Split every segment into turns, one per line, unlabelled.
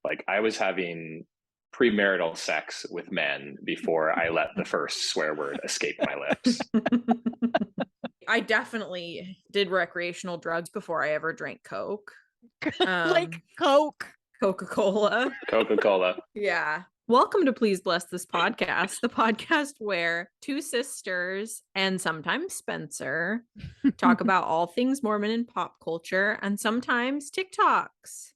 Like I was having premarital sex with men before I let the first swear word escape my lips.
I definitely did recreational drugs before I ever drank Coke.
Like Coke.
Coca-Cola.
Coca-Cola.
Yeah. Welcome to Please Bless This Podcast, the podcast where two sisters and sometimes Spencer talk about all things Mormon and pop culture and sometimes
TikToks.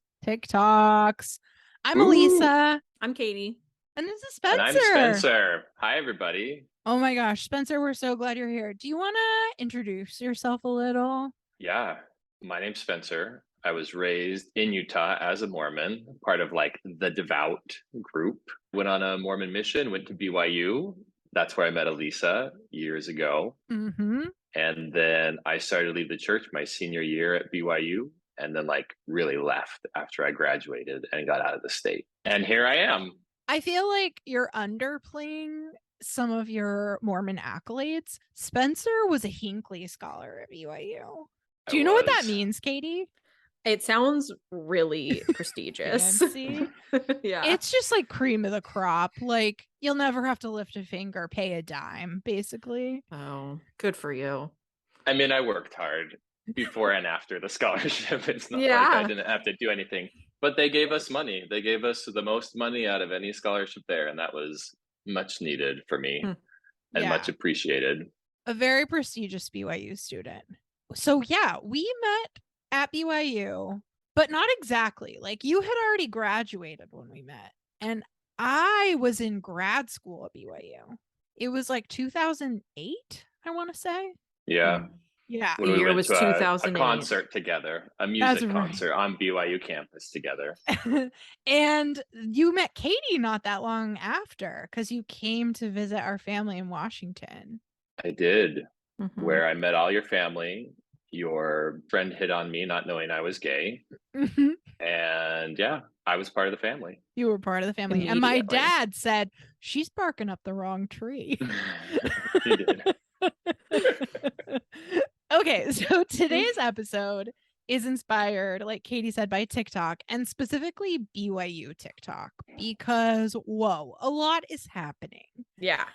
I'm
Ooh.
Elisa.
I'm Katie.
And this is Spencer.
And I'm Spencer. Hi, everybody.
Oh my gosh, Spencer, we're so glad you're here. Do you want to introduce yourself a little?
Yeah. My name's Spencer. I was raised in Utah as a Mormon, part of like the devout group. Went on a Mormon mission, went to BYU. That's where I met Elisa years ago.
Mm-hmm.
And then I started to leave the church my senior year at BYU, and then like really left after I graduated and got out of the state. And here I am.
I feel like you're underplaying some of your Mormon accolades. Spencer was a Hinckley Scholar at BYU. Do you know what that means, Katie?
It sounds really prestigious.
Fancy.
Yeah.
It's just like cream of the crop. Like you'll never have to lift a finger, pay a dime, basically.
Oh, good for you.
I mean, I worked hard before and after the scholarship. It's not like I didn't have to do anything, but they gave us money. They gave us the most money out of any scholarship there. And that was much needed for me and much appreciated.
A very prestigious BYU student. So yeah, we met at BYU, but not exactly. Like you had already graduated when we met, and I was in grad school at BYU. It was like 2008, I want to say.
Yeah.
Yeah.
When
The
we
year
went
was
to
2008.
a concert together, a music concert on BYU campus together.
And you met Katie not that long after because you came to visit our family in Washington.
I did, where I met all your family. Your friend hit on me not knowing I was gay. And yeah, I was part of the family.
You were part of the family. And my dad said, she's barking up the wrong tree.
He did.
Okay, so today's episode is inspired, like Katie said, by TikTok and specifically BYU TikTok because, whoa, a lot is happening.
Yeah.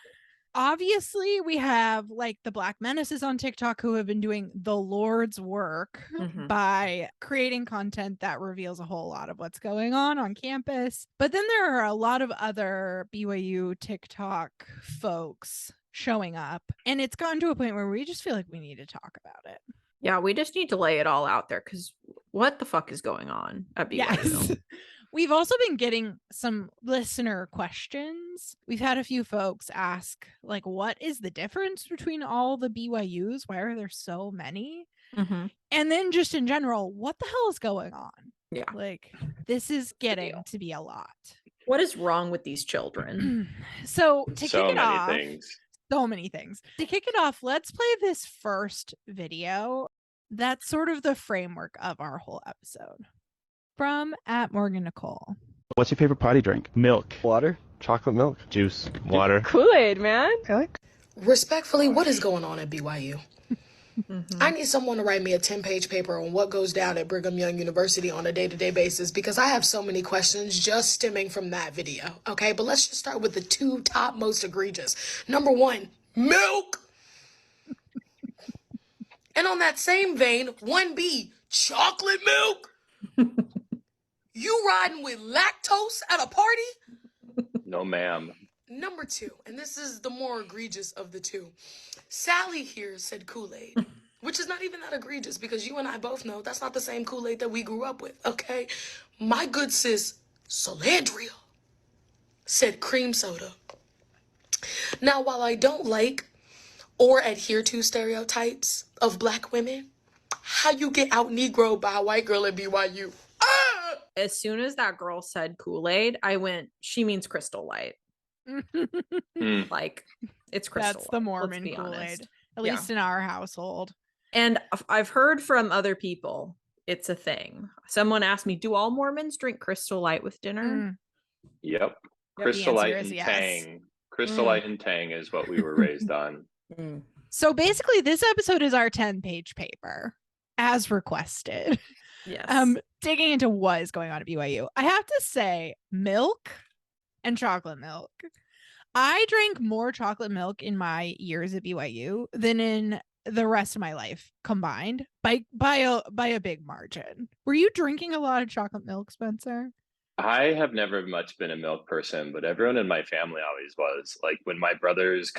Obviously, we have like the Black Menaces on TikTok who have been doing the Lord's work by creating content that reveals a whole lot of what's going on campus. But then there are a lot of other BYU TikTok folks showing up. And it's gotten to a point where we just feel like we need to talk about it.
Yeah, we just need to lay it all out there because what the fuck is going on at BYU?
Yes. We've also been getting some listener questions. We've had a few folks ask, like, what is the difference between all the BYUs? Why are there so many? And then just in general, what the hell is going on?
Yeah.
Like, this is getting to be a lot.
What is wrong with these children?
So to kick it off,
so many
things. To kick it off, let's play this first video. That's sort of the framework of our whole episode. From @Morgan_Nicole.
What's your favorite potty drink?
Milk.
Water?
Chocolate milk.
Juice. Water.
Kool-Aid, man.
Respectfully, what is going on at BYU? I need someone to write me a 10-page paper on what goes down at Brigham Young University on a day-to-day basis because I have so many questions just stemming from that video. Okay, but let's just start with the two top most egregious. Number one, milk. And on that same vein, 1B, chocolate milk. You riding with lactose at a party?
No, ma'am.
Number two, and this is the more egregious of the two. Sally here said Kool-Aid, which is not even that egregious because you and I both know that's not the same Kool-Aid that we grew up with, okay? My good sis, Solandria, said cream soda. Now, while I don't like or adhere to stereotypes of Black women, how you get out Negro by a white girl at BYU?
As soon as that girl said Kool-Aid, I went, she means Crystal Light. Like, it's Crystal
That's the Mormon
Light,
Kool-Aid, at least in our household.
And I've heard from other people, it's a thing. Someone asked me, do all Mormons drink Crystal Light with dinner?
Yep. Crystal Light and Tang. Crystal Light and Tang is what we were raised on.
So basically, this episode is our 10-page paper, as requested.
Yes.
Digging into what is going on at BYU, I have to say milk and chocolate milk. I drank more chocolate milk in my years at BYU than in the rest of my life combined by a big margin. Were you drinking a lot of chocolate milk, Spencer?
I have never much been a milk person, but everyone in my family always was. Like when my brothers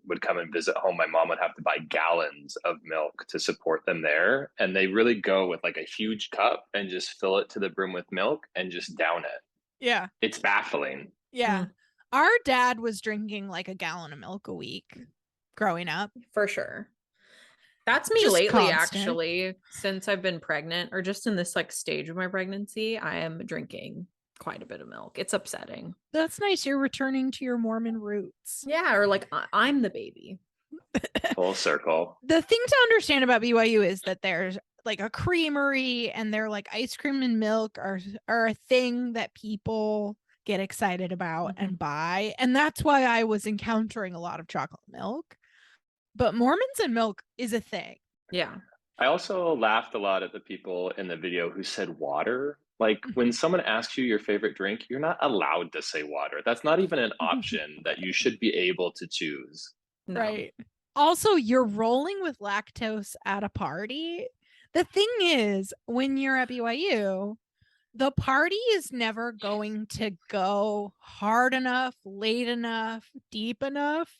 would come and visit home, my mom would have to buy gallons of milk to support them there. And they really go with like a huge cup and just fill it to the brim with milk and just down it.
Yeah.
It's baffling.
Yeah. Our dad was drinking like a gallon of milk a week growing up.
For sure. That's me just lately, constant. Actually, since I've been pregnant or just in this like stage of my pregnancy, I am drinking quite a bit of milk. It's upsetting.
That's nice. You're returning to your Mormon roots.
Yeah, or like I'm the baby.
Full circle.
The thing to understand about BYU is that there's like a creamery and they're like ice cream and milk are a thing that people get excited about and buy. And that's why I was encountering a lot of chocolate milk. But Mormons and milk is a thing.
Yeah.
I also laughed a lot at the people in the video who said water. Like when someone asks you your favorite drink, you're not allowed to say water. That's not even an option that you should be able to choose.
No.
Right. Also, you're rolling with lactose at a party. The thing is, when you're at BYU, the party is never going to go hard enough, late enough, deep enough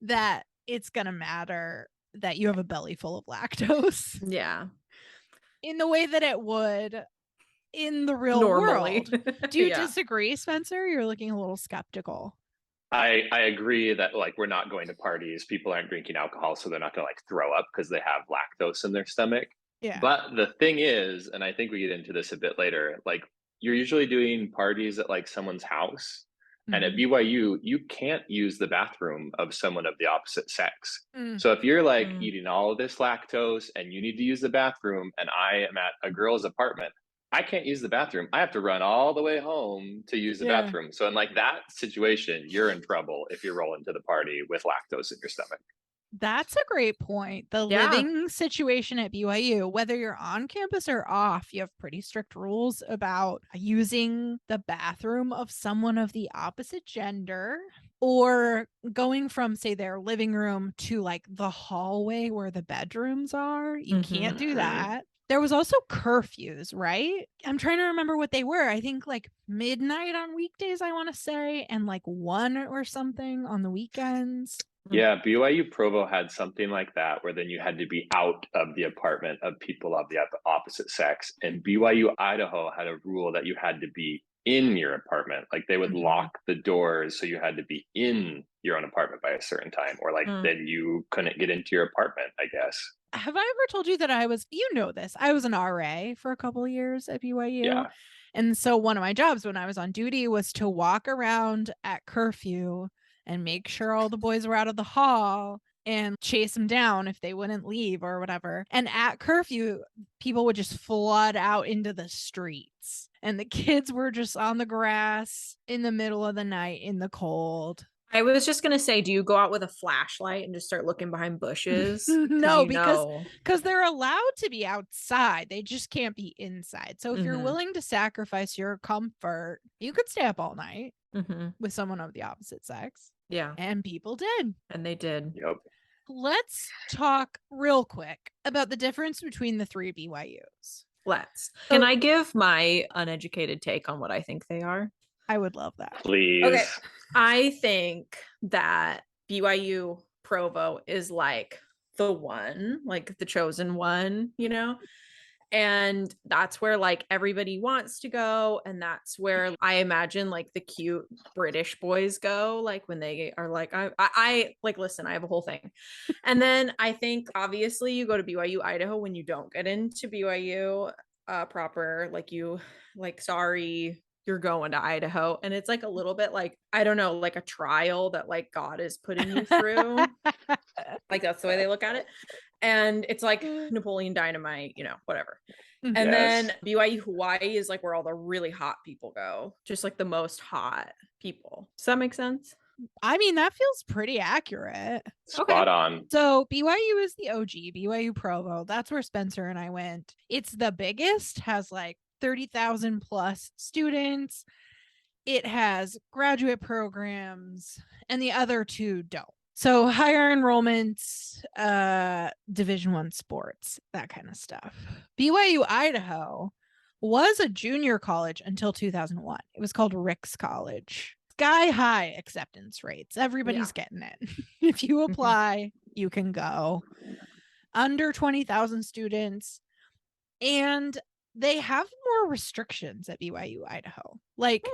that it's going to matter that you have a belly full of lactose.
Yeah.
In the way that it would in the real world. Do you disagree, Spencer? You're looking a little skeptical.
I agree that like we're not going to parties. People aren't drinking alcohol, so they're not going to like throw up because they have lactose in their stomach.
Yeah.
But the thing is, and I think we get into this a bit later, like you're usually doing parties at like someone's house. And at BYU, you can't use the bathroom of someone of the opposite sex. So if you're like eating all of this lactose and you need to use the bathroom and I am at a girl's apartment, I can't use the bathroom. I have to run all the way home to use the bathroom. So in like that situation, you're in trouble if you're rolling to the party with lactose in your stomach.
That's a great point. The living situation at BYU, whether you're on campus or off, you have pretty strict rules about using the bathroom of someone of the opposite gender or going from, say, their living room to like the hallway where the bedrooms are. You can't do that. There was also curfews, right? I'm trying to remember what they were. I think like midnight on weekdays, I want to say, and like 1 or something on the weekends.
Yeah, BYU Provo had something like that where then you had to be out of the apartment of people of the opposite sex. And BYU Idaho had a rule that you had to be in your apartment. Like they would lock the doors, so you had to be in your own apartment by a certain time, or like then you couldn't get into your apartment, I guess.
Have I ever told you that I was an RA for a couple of years at BYU?
Yeah.
And so one of my jobs when I was on duty was to walk around at curfew and make sure all the boys were out of the hall and chase them down if they wouldn't leave or whatever. And at curfew, people would just flood out into the streets. And the kids were just on the grass in the middle of the night in the cold.
I was just going to say, do you go out with a flashlight and just start looking behind bushes?
No, because they're allowed to be outside. They just can't be inside. So if you're willing to sacrifice your comfort, you could stay up all night with someone of the opposite sex.
Yeah.
And people did.
And they did.
Yep.
Let's talk real quick about the difference between the 3 BYUs.
Can I give my uneducated take on what I think they are?
I would love that.
Please.
Okay. I think that BYU Provo is like the one, like the chosen one, you know? And that's where like everybody wants to go. And that's where I imagine like the cute British boys go, like when they are like, I like, listen, I have a whole thing. And then I think obviously you go to BYU Idaho when you don't get into BYU proper, sorry, you're going to Idaho. And it's like a little bit like, I don't know, like a trial that like God is putting you through. Like that's the way they look at it. And it's like Napoleon Dynamite, you know, whatever. And then BYU Hawaii is like where all the really hot people go, just like the most hot people. Does that make sense?
I mean, that feels pretty accurate.
Spot on.
So BYU is the OG, BYU Provo. That's where Spencer and I went. It's the biggest, has like 30,000 plus students. It has graduate programs, and the other two don't. So higher enrollments, Division I sports, that kind of stuff. BYU Idaho was a junior college until 2001. It was called Ricks College. Sky high acceptance rates. Everybody's getting it. If you apply, you can go. Under 20,000 students. And they have more restrictions at BYU Idaho. Like,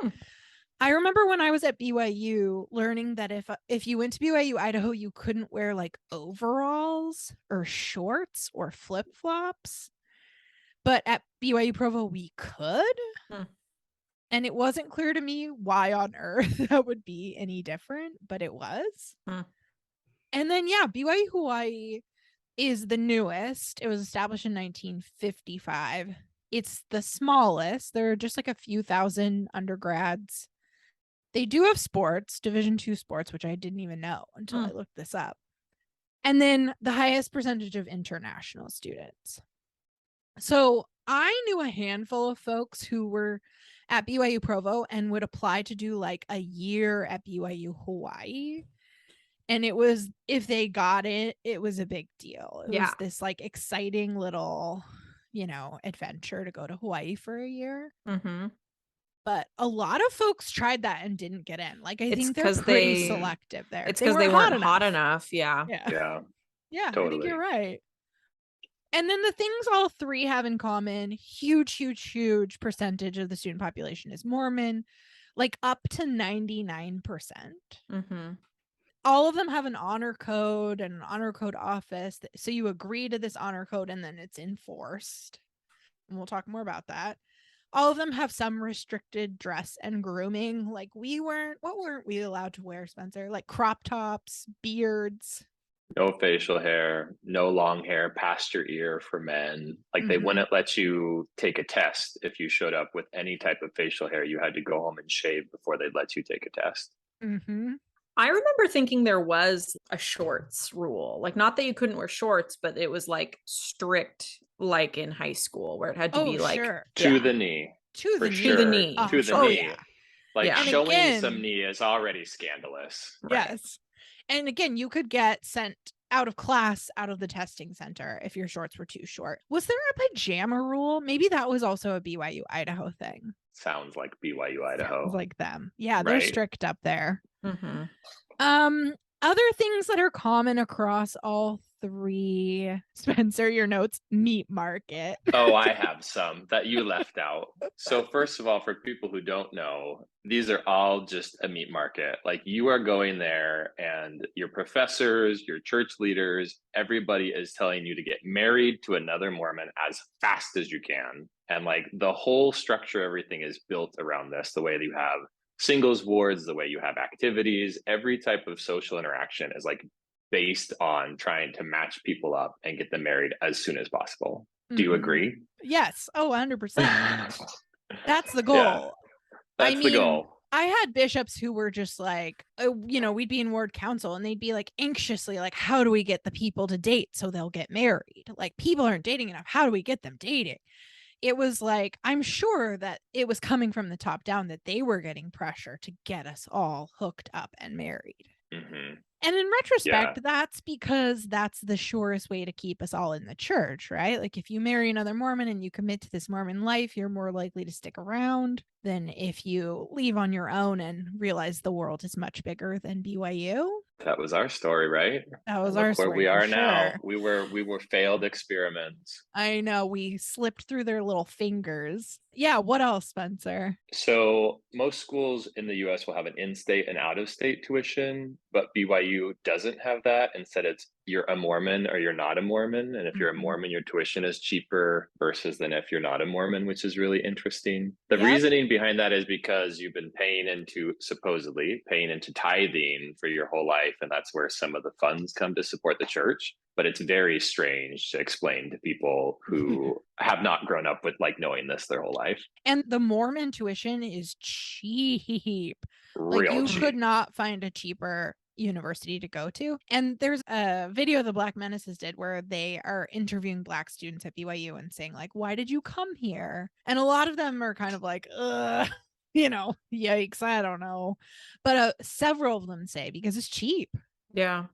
I remember when I was at BYU learning that if you went to BYU Idaho, you couldn't wear like overalls or shorts or flip-flops. But at BYU Provo, we could. And it wasn't clear to me why on earth that would be any different, but it was. And then, BYU Hawaii is the newest. It was established in 1955. It's the smallest. There are just like a few thousand undergrads. They do have sports, Division II sports, which I didn't even know until I looked this up. And then the highest percentage of international students. So I knew a handful of folks who were at BYU Provo and would apply to do like a year at BYU Hawaii. And it was, if they got it, it was a big deal. It was this like exciting little, adventure to go to Hawaii for a year. But a lot of folks tried that and didn't get in. Like, I think they're pretty selective there.
It's because they weren't hot enough. Yeah,
totally.
I think you're right. And then the things all three have in common, huge percentage of the student population is Mormon, like up to 99%. All of them have an honor code and an honor code office. So you agree to this honor code and then it's enforced. And we'll talk more about that. All of them have some restricted dress and grooming. Like what weren't we allowed to wear, Spencer? Like crop tops, beards.
No facial hair, no long hair past your ear for men. Like they wouldn't let you take a test if you showed up with any type of facial hair. You had to go home and shave before they'd let you take a test.
I remember thinking there was a shorts rule. Like, not that you couldn't wear shorts, but it was like strict, like in high school, where it had to be like
to the knee.
To the knee.
To the knee.
To the knee.
Yeah.
Like
And
showing
again,
some knee is already scandalous.
Yes. And again, you could get sent out of class, out of the testing center if your shorts were too short. Was there a pajama rule? Maybe that was also a BYU Idaho thing.
Sounds like BYU Idaho.
Sounds like them. Yeah, they're strict up there. Other things that are common across all three, Spencer, your notes, meat market.
Oh, I have some that you left out. So first of all, for people who don't know, these are all just a meat market. Like, you are going there and your professors, your church leaders, everybody is telling you to get married to another Mormon as fast as you can. And like the whole structure, everything is built around this, the way that you have singles wards, the way you have activities, every type of social interaction is like based on trying to match people up and get them married as soon as possible. Do you agree?
Yes. Oh, 100%. That's the goal.
Yeah, that's the goal.
I had bishops who were just like, we'd be in ward council and they'd be like anxiously like, how do we get the people to date so they'll get married? Like, people aren't dating enough. How do we get them dating? It was like, I'm sure that it was coming from the top down that they were getting pressure to get us all hooked up and married. And in retrospect, that's because that's the surest way to keep us all in the church, right? Like, if you marry another Mormon and you commit to this Mormon life, you're more likely to stick around than if you leave on your own and realize the world is much bigger than BYU.
That was our story, right?
That was our story.
Where we are now. We were failed experiments.
I know, we slipped through their little fingers. Yeah, what else, Spencer?
So most schools in the US will have an in-state and out-of-state tuition, but BYU doesn't have that. Instead, it's you're a Mormon or you're not a Mormon. And if you're a Mormon, your tuition is cheaper versus than if you're not a Mormon, which is really interesting. The reasoning behind that is because you've been supposedly paying into tithing for your whole life. And that's where some of the funds come to support the church. but it's very strange to explain to people who have not grown up with like knowing this their whole life.
And the Mormon tuition is cheap. Like
Real
you
cheap.
could not find a cheaper university to go to. And there's a video the Black Menaces did where they are interviewing Black students at BYU and saying like, why did you come here? And a lot of them are kind of like, yikes, I don't know. But several of them say because it's cheap.
Yeah.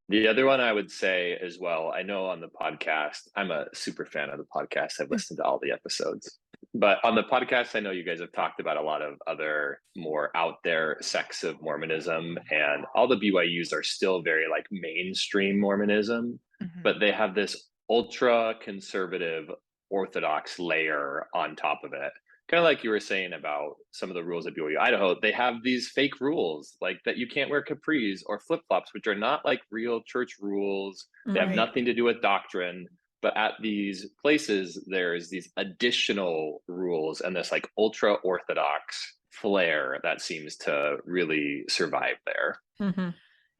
The other one I would say as well, I know on the podcast, I'm a super fan of the podcast. I've listened to all the episodes. But on the podcast, I know you guys have talked about a lot of other more out there sects of Mormonism, and all the BYUs are still very like mainstream Mormonism, but they have this ultra conservative Orthodox layer on top of it. Kind of like you were saying about some of the rules at BYU Idaho, they have these fake rules like that you can't wear capris or flip flops, which are not like real church rules. They have nothing to do with doctrine. But at these places, there's these additional rules and this like ultra Orthodox flair that seems to really survive there.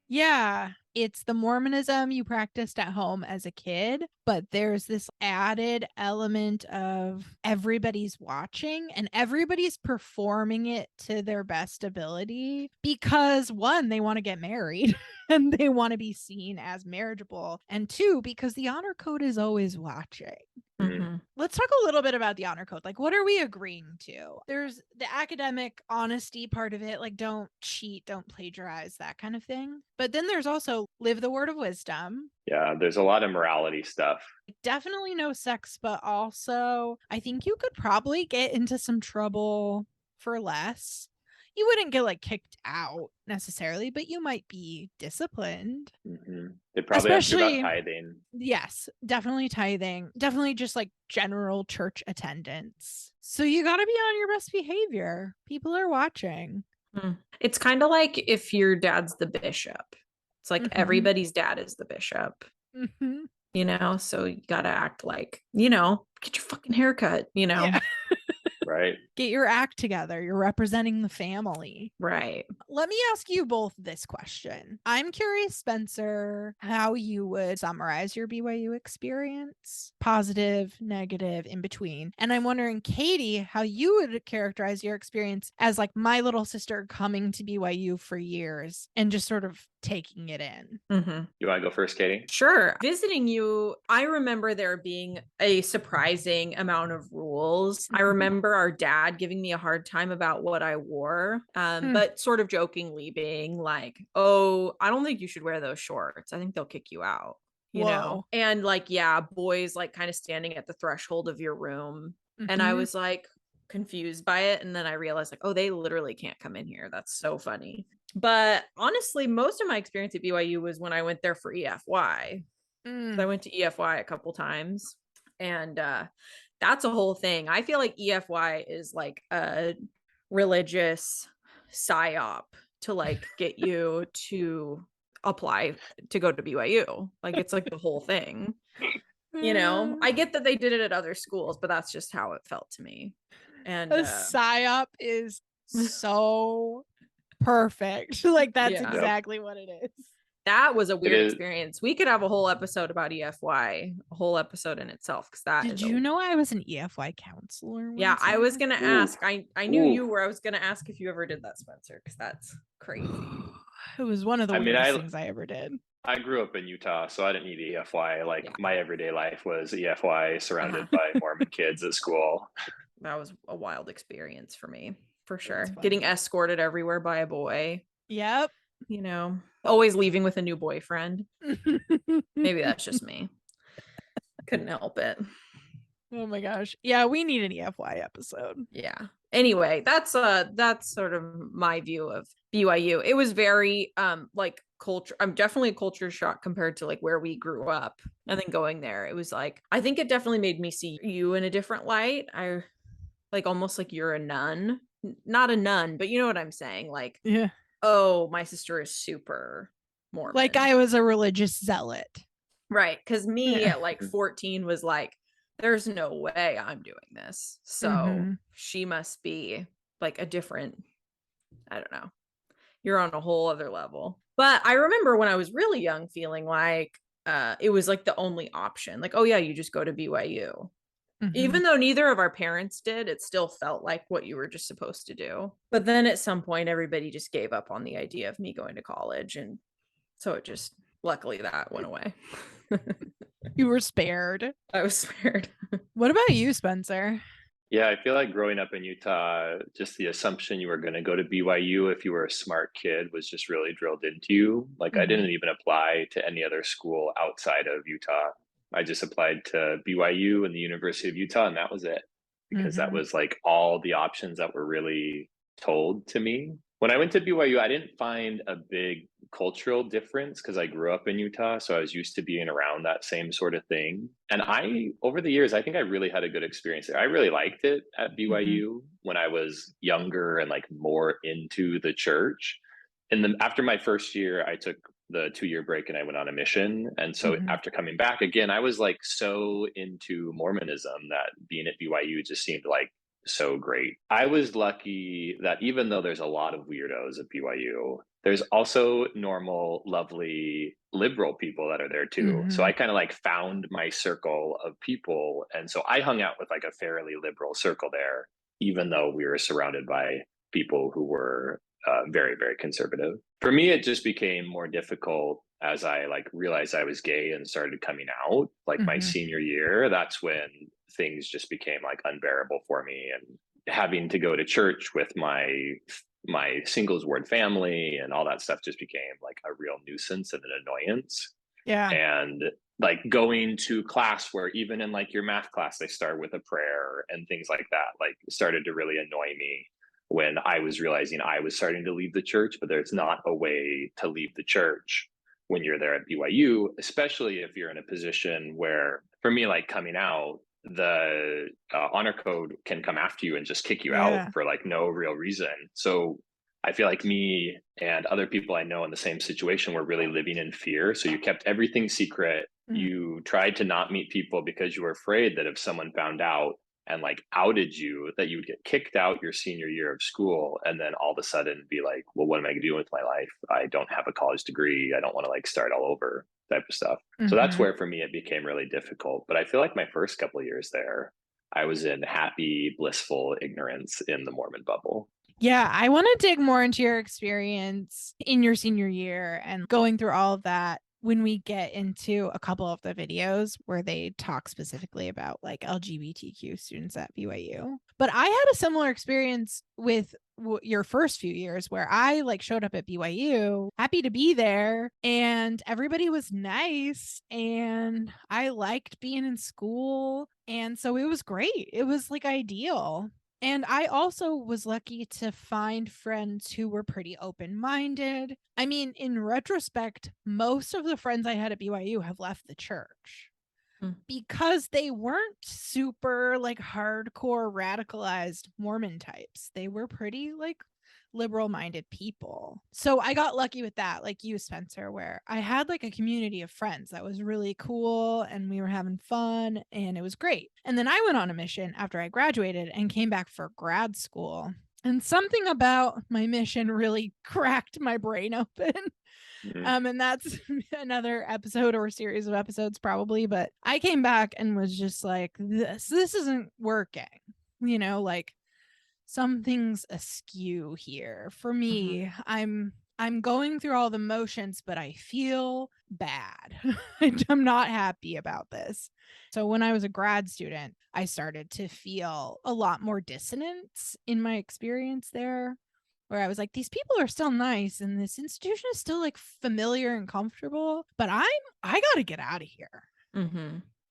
Yeah, it's the Mormonism you practiced at home as a kid, but there's this added element of everybody's watching and everybody's performing it to their best ability because one, they want to get married and they want to be seen as marriageable, and two, because the honor code is always watching. Let's talk a little bit about the honor code. Like, what are we agreeing to? There's the academic honesty part of it, like don't cheat, don't plagiarize, that kind of thing. But then there's also live the word of wisdom.
Yeah, there's a lot of morality stuff.
Definitely no sex, but also I think you could probably get into some trouble for less. You wouldn't get like kicked out necessarily, but you might be disciplined.
They probably ask you about tithing.
Yes, definitely tithing. Definitely just like general church attendance. So you got to be on your best behavior. People are watching.
It's kind of like if your dad's the bishop. It's like everybody's dad is the bishop. You know, so you got to act like, get your fucking haircut, Yeah.
Right.
Get your act together. You're representing the family.
Right.
Let me ask you both this question. I'm curious, Spencer, how you would summarize your BYU experience. Positive, negative, in between. And I'm wondering, Katie, how you would characterize your experience as like my little sister coming to BYU for years and just sort of taking it in.
You want to go first, Katie?
Sure. Visiting you, I remember there being a surprising amount of rules. I remember our dad giving me a hard time about what I wore, but sort of jokingly being like, oh, I don't think you should wear those shorts. I think they'll kick you out, you know? And like, yeah, boys like kind of standing at the threshold of your room. And I was like confused by it. And then I realized like, oh, they literally can't come in here. That's so funny. But honestly, most of my experience at BYU was when I went there for EFY. I went to EFY a couple times, and that's a whole thing. I feel like EFY is like a religious psyop to like get you to apply to go to BYU. Like it's like the whole thing. I get that they did it at other schools, but that's just how it felt to me. And
a psyop is so perfect. Like that's exactly what it is.
That was a weird experience. We could have a whole episode about EFY, a whole episode in itself. Because that
did you know I was an EFY counselor?
Yeah, I was gonna ask. I knew you were. I was gonna ask if you ever did that, Spencer, because that's crazy.
It was one of the weirdest things I ever did.
I grew up in Utah, so I didn't need EFY. Like my everyday life was EFY surrounded by Mormon kids at school.
That was a wild experience for me, for sure. Getting escorted everywhere by a boy.
Yep.
Always leaving with a new boyfriend. Maybe that's just me. Couldn't help it.
Oh my gosh. Yeah, we need an EFY episode.
Yeah. Anyway, that's sort of my view of BYU. It was very like culture. I'm definitely a culture shock compared to like where we grew up. And then going there, it was like, I think it definitely made me see you in a different light. I like almost like you're a nun. Not a nun, but you know what I'm saying? Like,
yeah.
Oh, my sister is super Mormon.
Like I was a religious zealot.
Right. Because me at like 14 was like, there's no way I'm doing this. So she must be like a different, I don't know. You're on a whole other level. But I remember when I was really young feeling like, it was like the only option. Like, oh yeah, you just go to BYU.
Mhm.
Even though neither of our parents did, it still felt like what you were just supposed to do. But then at some point, everybody just gave up on the idea of me going to college. And so it just, luckily that went away.
You were spared.
I was spared.
What about you, Spencer?
Yeah, I feel like growing up in Utah, just the assumption you were going to go to BYU if you were a smart kid was just really drilled into you. Like, I
Mhm.
didn't even apply to any other school outside of Utah. I just applied to BYU and the University of Utah, and that was it, because that
Mhm.
was like all the options that were really told to me. When I went to BYU, I didn't find a big cultural difference because I grew up in Utah. So I was used to being around that same sort of thing. And over the years, I think I really had a good experience there. I really liked it at BYU when I was younger and like more into the church. And then after my first year, I took the 2-year break and I went on a mission. And so after coming back again, I was like so into Mormonism that being at BYU just seemed like so great. I was lucky that even though there's a lot of weirdos at BYU, there's also normal, lovely, liberal people that are there too. So I kind of like found my circle of people. And so I hung out with like a fairly liberal circle there, even though we were surrounded by people who were very, very conservative. For me, it just became more difficult as I like realized I was gay and started coming out. Like my senior year, that's when things just became like unbearable for me, and having to go to church with my singles ward family and all that stuff just became like a real nuisance and an annoyance.
Yeah.
And like going to class where even in like your math class they start with a prayer and things like that like started to really annoy me when I was realizing I was starting to leave the church, but there's not a way to leave the church when you're there at BYU, especially if you're in a position where, for me, like coming out, the honor code can come after you and just kick you out for like no real reason. So I feel like me and other people I know in the same situation were really living in fear. So you kept everything secret. You tried to not meet people because you were afraid that if someone found out and like outed you, that you would get kicked out your senior year of school and then all of a sudden be like, well, what am I gonna do with my life? I don't have a college degree. I don't want to like start all over type of stuff. So that's where for me it became really difficult. But I feel like my first couple of years there, I was in happy, blissful ignorance in the Mormon bubble.
Yeah, I want to dig more into your experience in your senior year and going through all of that when we get into a couple of the videos where they talk specifically about like LGBTQ students at BYU. But I had a similar experience with your first few years where I like showed up at BYU, happy to be there, and everybody was nice and I liked being in school. And so it was great. It was like ideal. And I also was lucky to find friends who were pretty open-minded. I mean, in retrospect, most of the friends I had at BYU have left the church because they weren't super like hardcore radicalized Mormon types. They were pretty like liberal-minded people. So I got lucky with that, like you, Spencer, where I had like a community of friends that was really cool and we were having fun and it was great. And then I went on a mission after I graduated and came back for grad school. And something about my mission really cracked my brain open. And that's another episode or series of episodes probably, but I came back and was just like, this isn't working, you know, like something's askew here for me. I'm going through all the motions, but I feel bad. I'm not happy about this. So when I was a grad student, I started to feel a lot more dissonance in my experience there, where I was like, these people are still nice and this institution is still like familiar and comfortable, but I gotta get out of here.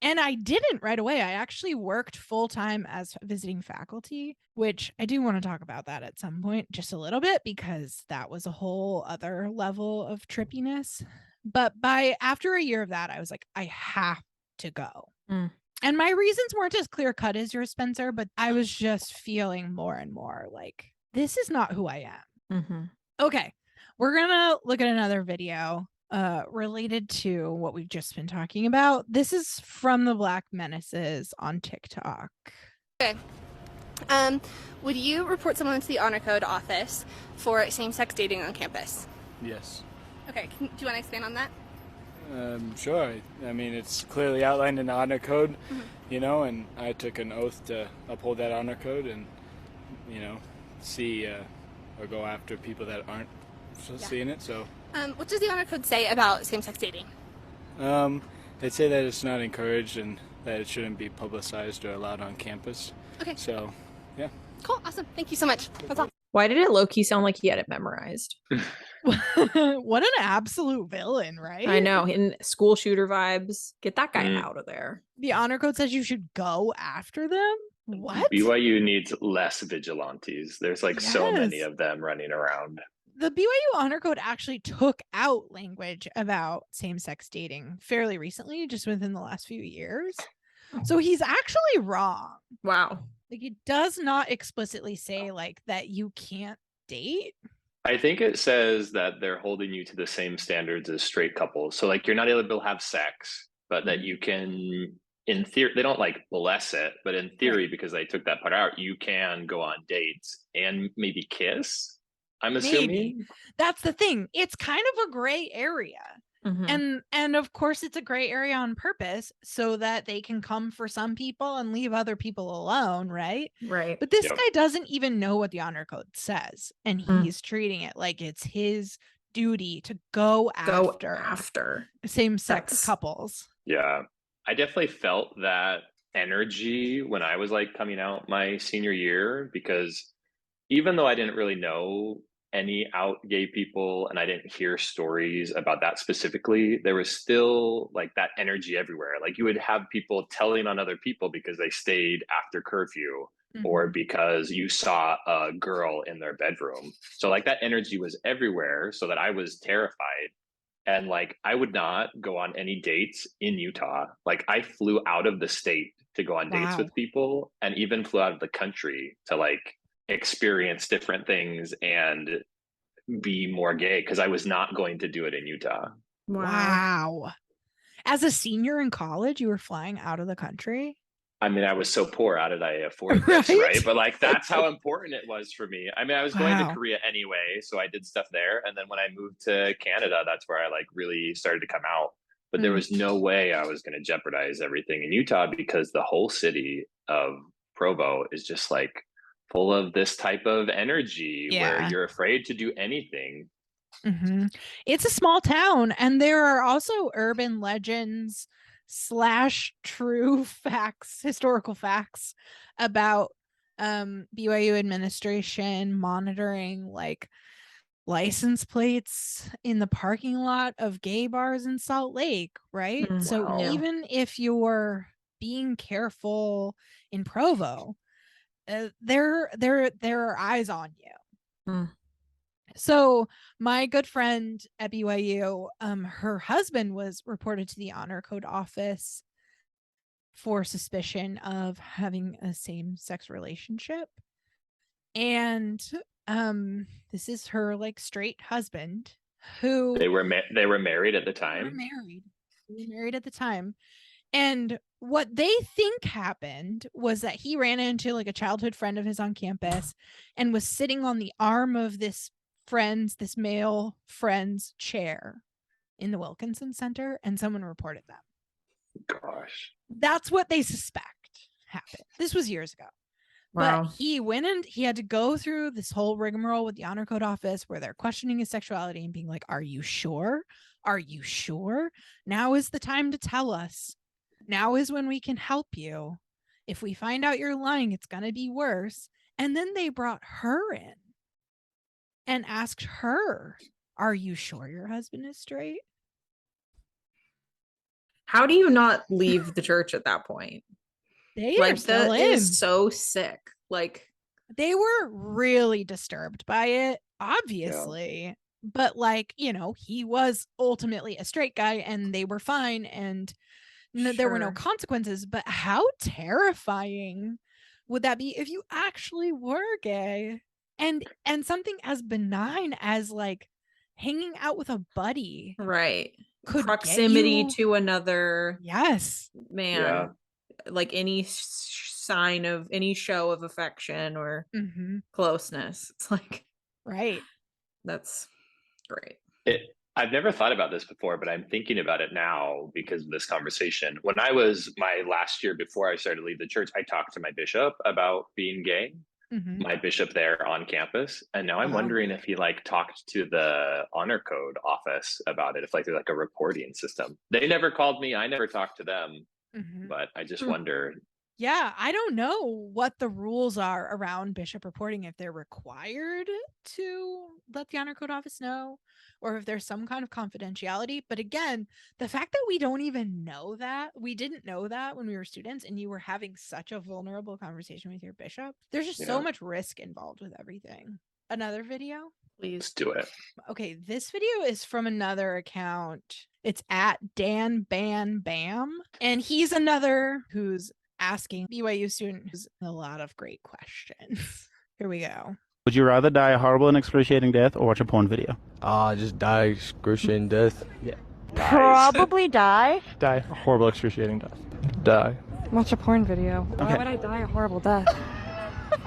And I didn't right away. I actually worked full-time as visiting faculty, which I do want to talk about that at some point, just a little bit, because that was a whole other level of trippiness. But after a year of that, I was like, I have to go. And my reasons weren't as clear-cut as yours, Spencer, but I was just feeling more and more like, this is not who I am. Okay, we're going to look at another video related to what we've just been talking about. This is from the Black Menaces on TikTok.
Okay. Would you report someone to the Honor Code office for same-sex dating on campus?
Yes.
Okay. Do you want to expand on that?
Sure. I mean, it's clearly outlined in the honor code, and I took an oath to uphold that honor code and, see or go after people that aren't seeing it. So,
what does the honor code say about same-sex dating?
they say that it's not encouraged and that it shouldn't be publicized or allowed on campus.
Okay.
So, yeah.
Cool. Awesome. Thank you so much. That's all.
Why did it low-key sound like he had it memorized?
What an absolute villain, right?
I know. In school shooter vibes. Get that guy
Mm.
out of there.
The honor code says you should go after them? What?
BYU needs less vigilantes. There's so many
Yes.
of them running around.
The BYU honor code actually took out language about same-sex dating fairly recently, just within the last few years. So he's actually wrong.
Wow.
Like, it does not explicitly say that you can't date.
I think it says that they're holding you to the same standards as straight couples. So you're not able to have sex, but that you can, in theory, they don't bless it, but in theory, because they took that part out, you can go on dates and maybe kiss. I'm assuming.
Maybe. That's the thing. It's kind of a gray area.
Mhm.
And of course it's a gray area on purpose so that they can come for some people and leave other people alone, right?
Right.
But this
Yep.
guy doesn't even know what the honor code says, and he's treating it like it's his duty to go after same-sex
That's-
couples.
Yeah. I definitely felt that energy when I was coming out my senior year, because even though I didn't really know any out gay people and I didn't hear stories about that specifically, there was still that energy everywhere. You would have people telling on other people because they stayed after curfew or because you saw a girl in their bedroom. So that energy was everywhere, so that I was terrified. And I would not go on any dates in Utah. I flew out of the state to go on dates
Wow.
with people, and even flew out of the country to experience different things and be more gay, because I was not going to do it in Utah.
Wow. As a senior in college, you were flying out of the country?
I mean, I was so poor. How did I afford this, right? But that's how important it was for me. I mean, I was going to Korea anyway, so I did stuff there. And then when I moved to Canada, that's where I really started to come out. But there was no way I was going to jeopardize everything in Utah, because the whole city of Provo is just full of this type of energy where you're afraid to do anything.
It's a small town, and there are also urban legends / true facts, historical facts about BYU administration monitoring license plates in the parking lot of gay bars in Salt Lake, right? So
Wow.
even if you're being careful in Provo, there are eyes on you. So my good friend at BYU, her husband was reported to the honor code office for suspicion of having a same-sex relationship. And this is her straight husband who
They were married at the
they were
time.
married at the time. And what they think happened was that he ran into a childhood friend of his on campus and was sitting on the arm of this male friend's chair in the Wilkinson Center, and someone reported them.
Gosh.
That's what they suspect happened. This was years ago.
Wow.
But he went and he had to go through this whole rigmarole with the honor code office where they're questioning his sexuality and being like, are you sure? Are you sure? Now is the time to tell us. Now is when we can help you. If we find out you're lying, it's going to be worse. And then they brought her in and asked her, are you sure your husband is straight?
How do you not leave the church at that point?
They are still
that
in.
is so sick.
They were really disturbed by it, obviously. But he was ultimately a straight guy and they were fine and there were no consequences. But how terrifying would that be if you actually were gay? And something as benign as hanging out with a buddy,
right?
Could
proximity to another man, any sign of any show of affection or closeness. It's
right.
That's great.
I've never thought about this before, but I'm thinking about it now because of this conversation. When I was my last year before I started to leave the church, I talked to my bishop about being gay, my bishop there on campus. And now I'm wondering if he like talked to the honor code office about it, if like there's like a reporting system. They never called me. I never talked to them, but I just wonder.
Yeah, I don't know what the rules are around bishop reporting, if they're required to let the honor code office know, or if there's some kind of confidentiality. But again, the fact that we don't even know that, we didn't know that when we were students, and you were having such a vulnerable conversation with your bishop, there's just so much risk involved with everything. Another video?
Please. Let's do it.
Okay, this video is from another account. It's at Dan Ban Bam, and he's another who's asking BYU student who's a lot of great questions. Here we go.
Would you rather die a horrible and excruciating death or watch a porn video?
Just die excruciating death.
Yeah.
Probably die.
Die a horrible excruciating death. Die.
Watch a porn video.
Okay.
Why would I die a horrible death?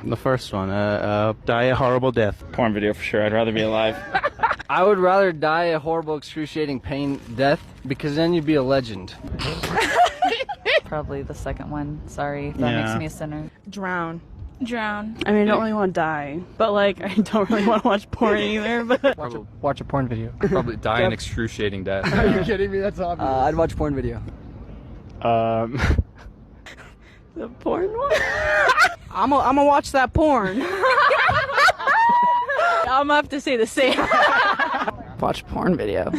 The first one.
Die a horrible death. Porn video for sure. I'd rather be alive.
I would rather die a horrible, excruciating pain death, because then you'd be a legend.
Probably the second one. Sorry, that makes me a sinner.
Drown. I mean, I don't really want to die, but like, I don't really want to watch porn either. But
Watch a porn video. Probably die an excruciating death.
Are you kidding me? That's obvious. I'd watch porn video.
the porn one. I'm gonna watch that porn. I'm gonna have to say the same. Watch porn video.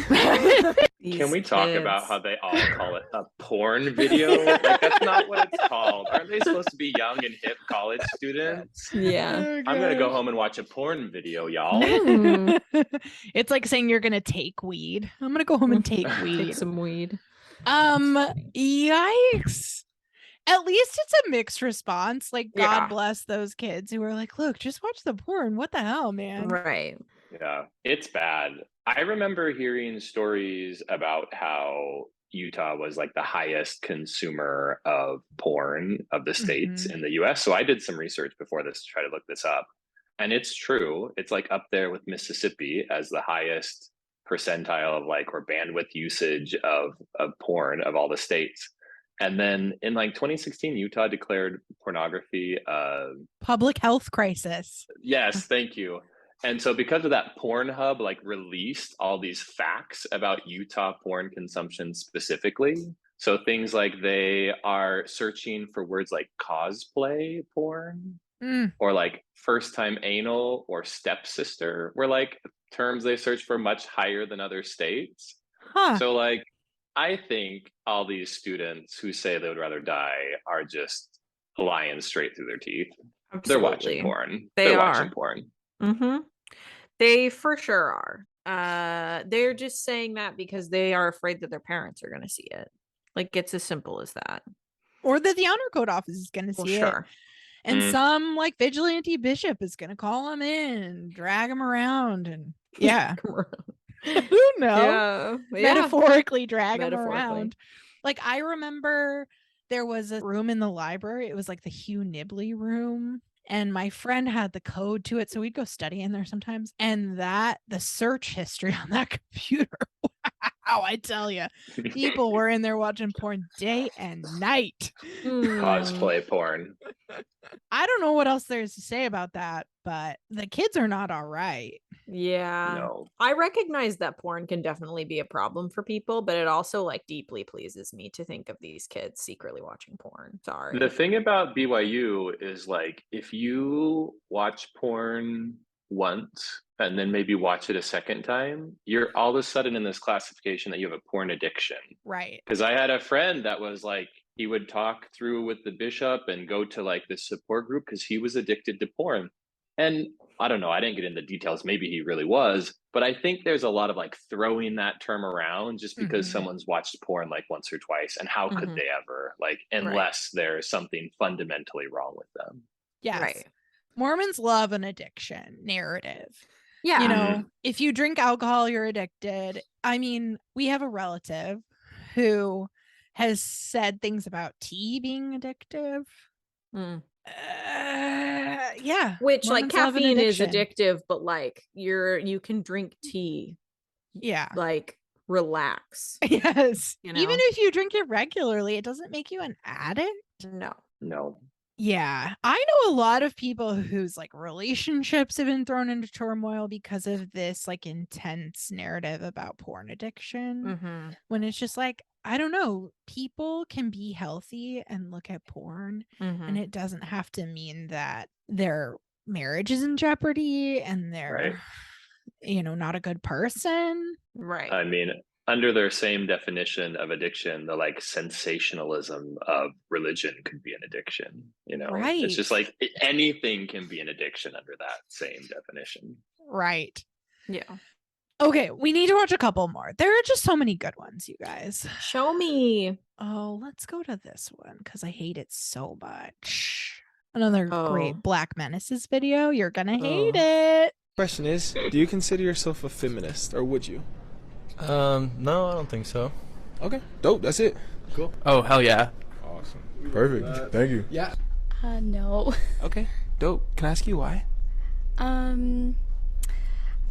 Can we talk about how they all call it a porn video? Like, that's not what it's called. Aren't they supposed to be young and hip college students?
Yeah.
I'm gonna go home and watch a porn video, y'all.
It's like saying you're gonna take weed. I'm gonna go home and take weed.
Take some weed.
Yikes. At least it's a mixed response. Like, God bless those kids who are like, look, just watch the porn. What the hell, man?
Right.
Yeah, it's bad. I remember hearing stories about how Utah was like the highest consumer of porn of the states in the US. So I did some research before this to try to look this up. And it's true. It's like up there with Mississippi as the highest percentile of like, or bandwidth usage of porn of all the states. And then in like 2016, Utah declared pornography
public health crisis.
Yes, thank you. And so because of that, Pornhub like released all these facts about Utah porn consumption specifically. So things like they are searching for words like cosplay porn or like first time anal or stepsister were like terms they search for much higher than other states. So like, I think all these students who say they would rather die are just lying straight through their teeth. Absolutely. They're watching porn. They're watching porn.
They for sure are. They're just saying that because they are afraid that their parents are going to see it. Like, it's as simple as that.
Or that the honor code office is going to see it. And some like vigilante bishop is going to call them in, drag them around, and who knows? Metaphorically drag them around. Like, I remember there was a room in the library. It was like the Hugh Nibley room. And my friend had the code to it. So we'd go study in there sometimes. And the search history on that computer, wow, I tell you, people were in there watching porn day and night.
Cosplay porn.
I don't know what else there is to say about that, but the kids are not all right.
Yeah.
No.
I recognize that porn can definitely be a problem for people, but it also like deeply pleases me to think of these kids secretly watching porn. Sorry.
The thing about BYU is like, if you watch porn once and then maybe watch it a second time, you're all of a sudden in this classification that you have a porn addiction.
Right.
Because I had a friend that was like, he would talk through with the bishop and go to like this support group because he was addicted to porn. And I don't know, I didn't get into details. Maybe he really was, but I think there's a lot of like throwing that term around just because someone's watched porn like once or twice. And how could they ever, like, unless there's something fundamentally wrong with them.
Yes.
Right.
Mormons love an addiction narrative.
Yeah.
You know, if you drink alcohol, you're addicted. I mean, we have a relative who has said things about tea being addictive. Yeah.
Which
Mormons
like
love an
caffeine is
addiction.
addictive, but like you can drink tea
Yeah.
like relax.
Yes.
You know?
Even if you drink it regularly, it doesn't make you an addict.
No.
Yeah. I know a lot of people whose like relationships have been thrown into turmoil because of this like intense narrative about porn addiction. When it's just like, I don't know, people can be healthy and look at porn, and it doesn't have to mean that their marriage is in jeopardy and they're, you know, not a good person.
Right.
I mean, under their same definition of addiction, the like sensationalism of religion could be an addiction. You know, it's just like anything can be an addiction under that same definition.
Right.
Yeah.
Okay, we need to watch a couple more. There are just so many good ones, you guys.
Show me.
Oh, let's go to this one because I hate it so much. Another great Black Menaces video. You're gonna hate it.
Question is, do you consider yourself a feminist, or would you?
No, I don't think so.
Okay, dope. That's it. Cool.
Oh, hell yeah.
Awesome. Perfect. Thank you.
Yeah. No.
Okay, dope. Can I ask you why?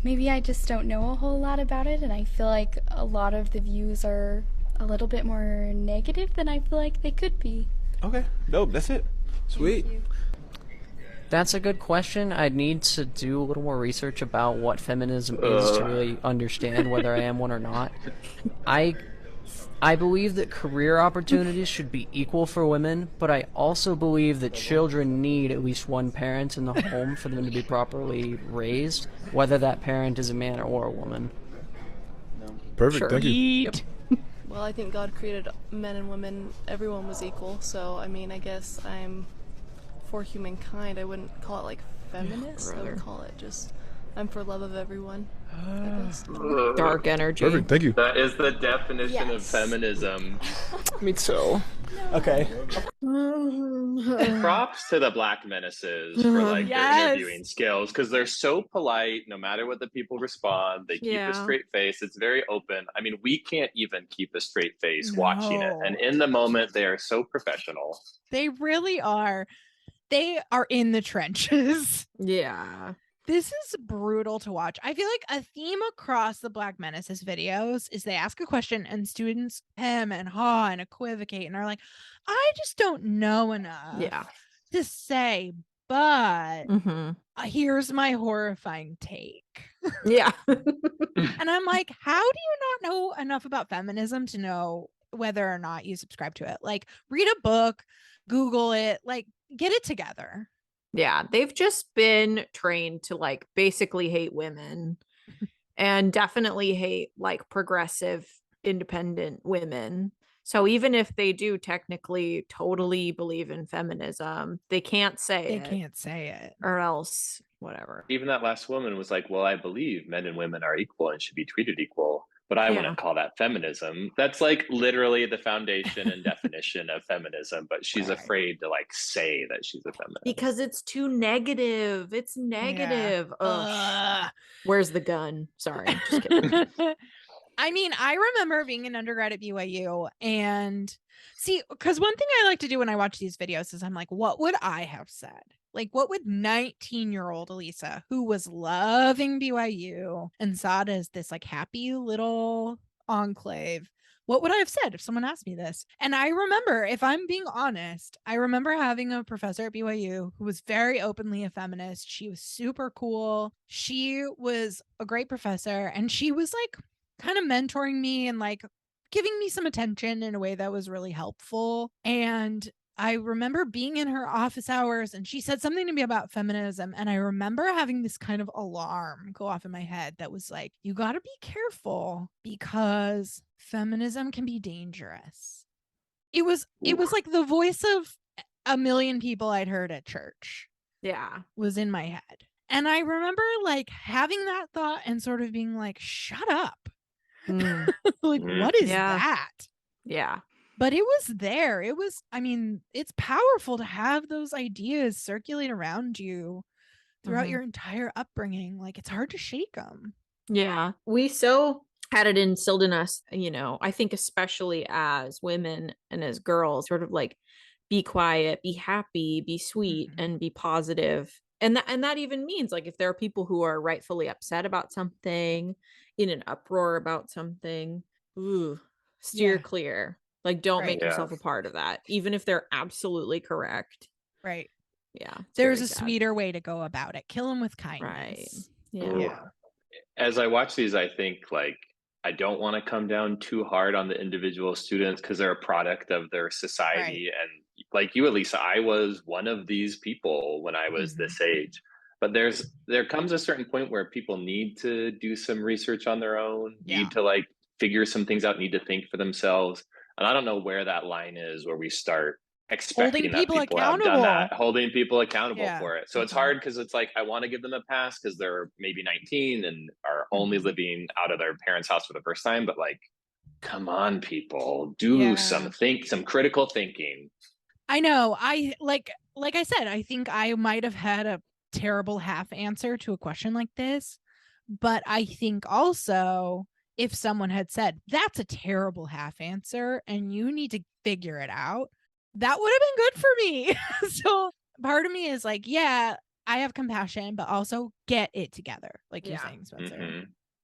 Maybe I just don't know a whole lot about it, and I feel like a lot of the views are a little bit more negative than I feel like they could be.
Okay, dope. That's it. Sweet.
That's a good question. I'd need to do a little more research about what feminism is to really understand whether I am one or not. I believe that career opportunities should be equal for women, but I also believe that children need at least one parent in the home for them to be properly raised, whether that parent is a man or a woman.
Perfect. Thank you.
Well, I think God created men and women. Everyone was equal. So, I mean, I guess I'm for humankind. I wouldn't call it like feminist. I would call it just I'm for love of everyone. I guess.
Dark energy.
Perfect. Thank you.
That is the definition of feminism.
Me too. Okay.
Props to the Black Menaces for like their interviewing skills, because they're so polite. No matter what the people respond, they keep a straight face. It's very open. I mean, we can't even keep a straight face watching it, and in the moment, they are so professional.
They really are. They are in the trenches.
Yeah.
This is brutal to watch. I feel like a theme across the Black Menaces videos is they ask a question and students hem and haw and equivocate and are like, I just don't know enough to say, but here's my horrifying take.
Yeah.
And I'm like, how do you not know enough about feminism to know whether or not you subscribe to it? Like, read a book, Google it, like, get it together.
Yeah, they've just been trained to like basically hate women and definitely hate like progressive, independent women. So even if they do technically totally believe in feminism, they can't say it.
They can't say it.
Or else whatever.
Even that last woman was like, well, I believe men and women are equal and should be treated equal, but I wouldn't call that feminism. That's like literally the foundation and definition of feminism, but she's afraid to like say that she's a feminist.
Because it's too negative. It's negative. Ugh. Where's the gun? Sorry, just kidding.
I mean, I remember being an undergrad at BYU and see, because one thing I like to do when I watch these videos is I'm like, what would I have said? Like, what would 19-year-old Elisa, who was loving BYU and saw it as this like happy little enclave, what would I have said if someone asked me this? And I remember, if I'm being honest, I remember having a professor at BYU who was very openly a feminist. She was super cool. She was a great professor, and she was like kind of mentoring me and like giving me some attention in a way that was really helpful. And I remember being in her office hours and she said something to me about feminism. And I remember having this kind of alarm go off in my head that was like, you got to be careful because feminism can be dangerous. It was like the voice of a million people I'd heard at church.
Yeah.
Was in my head. And I remember like having that thought and sort of being like, shut up. Like, what is that?
Yeah.
But it was there. It was, I mean, it's powerful to have those ideas circulate around you throughout your entire upbringing. Like, it's hard to shake them.
Yeah. We so had it instilled in us, you know, I think especially as women and as girls, sort of like be quiet, be happy, be sweet, and be positive. And that even means like if there are people who are rightfully upset about something, in an uproar about something, steer clear. Like don't make yourself a part of that, even if they're absolutely correct.
Right.
Yeah.
There's a sweeter way to go about it. Kill them with kindness.
Right.
Yeah. As I watch these, I think like I don't want to come down too hard on the individual students because they're a product of their society. And like you, Elisa, I was one of these people when I was this age. But there comes a certain point where people need to do some research on their own, need to like figure some things out, need to think for themselves. And I don't know where that line is where we start expecting that people have done that, holding people accountable for it. So it's hard because it's like I want to give them a pass because they're maybe 19 and are only living out of their parents' house for the first time. But like, come on, people, do some critical thinking.
I know. I like I said, I think I might have had a terrible half answer to a question like this, but I think also if someone had said that's a terrible half answer and you need to figure it out, that would have been good for me. So part of me is like, yeah, I have compassion, but also get it together, like you're saying, Spencer.